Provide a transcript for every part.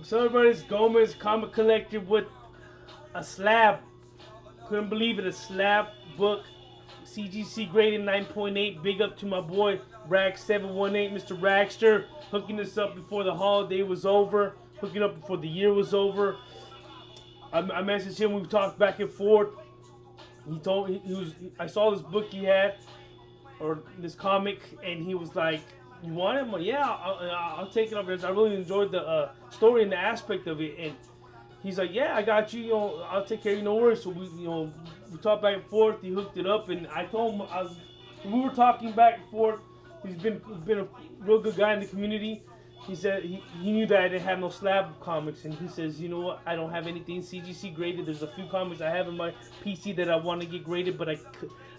So everybody's Gomez, comic collector with a slab. Couldn't believe it, a slab book. CGC graded 9.8. Big up to my boy Rag718, Mr. Ragster, hooking us up before the holiday was over, hooking up before the year was over. I messaged him. We talked back and forth. He told he was. I saw this book he had, or this comic, and he was like, "You want it?" I'm like, "Yeah, I'll take it up." I really enjoyed the story and the aspect of it, and he's like, "Yeah, I got you. You know, I'll take care of you. No worries." So we talked back and forth. He hooked it up, and I told him we were talking back and forth. He's been a real good guy in the community. He said he knew that I didn't have no slab comics, and he says, "You know what? I don't have anything CGC graded. There's a few comics I have in my PC that I want to get graded, but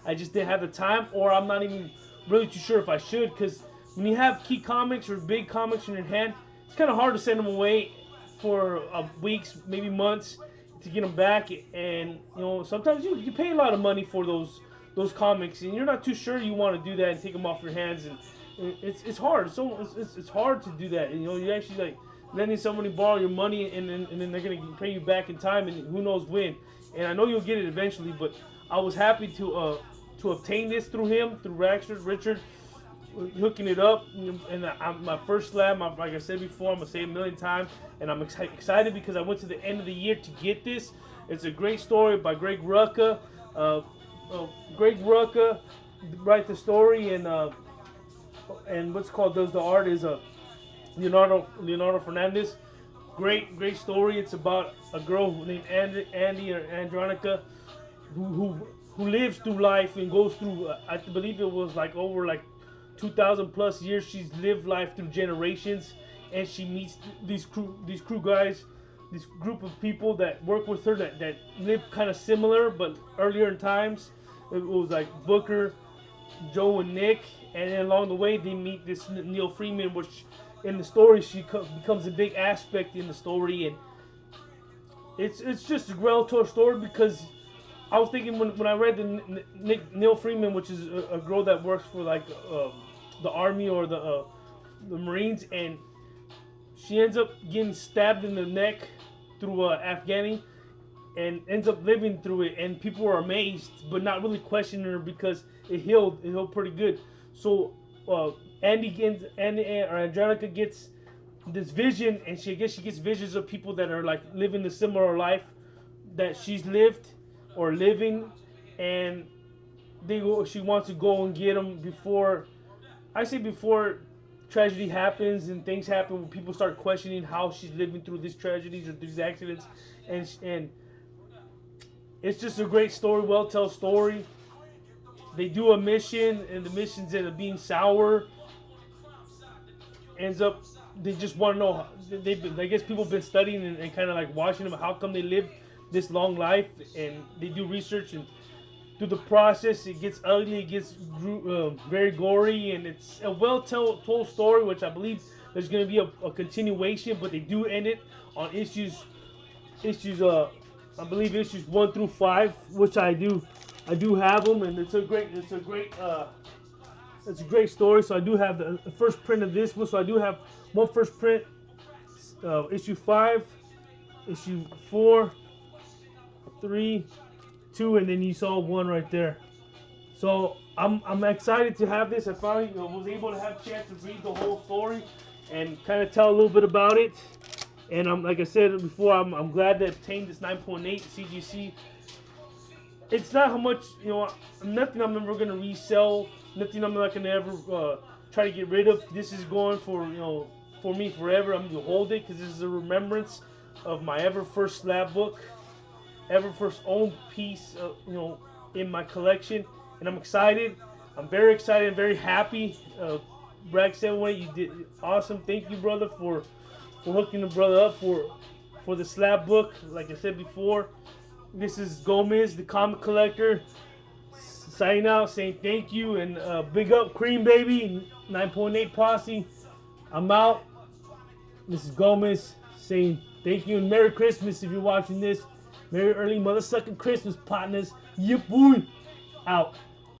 I just didn't have the time, or I'm not even really too sure if I should, because when you have key comics or big comics in your hand, it's kind of hard to send them away for weeks, maybe months, to get them back. And sometimes you pay a lot of money for those comics, and you're not too sure you want to do that and take them off your hands, and it's hard. So it's hard to do that. And, you actually like letting somebody borrow your money, and then they're gonna pay you back in time, and who knows when. And I know you'll get it eventually, but I was happy to obtain this through him, through Richard, hooking it up. And my first slab, like I said before, I'm gonna say it a million times, and I'm excited because I went to the end of the year to get this. It's a great story by Greg Rucka. Greg Rucka write the story, and what's called does the art is Leonardo Fernandez. Great story. It's about a girl named Andy or Andronica who lives through life and goes through. I believe it was like over like 2,000 plus years. She's lived life through generations, and she meets these crew guys, this group of people that work with her that live kind of similar but earlier in times. It was like Booker, Joe, and Nick, and then along the way they meet this Neil Freeman, which in the story she becomes a big aspect in the story. And it's just a well-told story, because I was thinking when I read the Neil Freeman, which is a girl that works for like the army or the Marines, and she ends up getting stabbed in the neck through Afghani, and ends up living through it, and people are amazed but not really questioning her because it healed pretty good. So Andy or Angelica gets this vision, and she gets visions of people that are like living a similar life that she's lived or living, and she wants to go and get them before tragedy happens and things happen when people start questioning how she's living through these tragedies or these accidents. And it's just a great story, well-told story. They do a mission, and the missions end up being sour. They just want to know. I guess people have been studying and kind of like watching them. How come they live this long life? And they do research, and through the process, it gets ugly, it gets very gory, and it's a well-told story, which I believe there's going to be a continuation. But they do end it on issues. I believe issues 1 through 5, which I do have them, and it's a great story. So I do have the first print of this one. So I do have one first print, issue 5, issue 4, 3, 2, and then you saw 1 right there. So I'm excited to have this. I finally was able to have a chance to read the whole story and kind of tell a little bit about it. And like I said before, I'm glad to obtain this 9.8 CGC. It's not how much, nothing I'm ever going to resell, nothing I'm not going to ever try to get rid of. This is going for me forever. I'm going to hold it because this is a remembrance of my ever first slab book, ever first owned piece, in my collection. And I'm excited. I'm very excited and very happy. Rag718, you did awesome. Thank you, brother, for hooking the brother up for the slab book. Like I said before, this is Gomez, the comic collector, signing out, saying thank you, and big up Cream baby, 9.8 posse. I'm out. This is Gomez saying thank you and Merry Christmas if you're watching this. Merry early mother sucking Christmas, partners. Yep, boy. Out.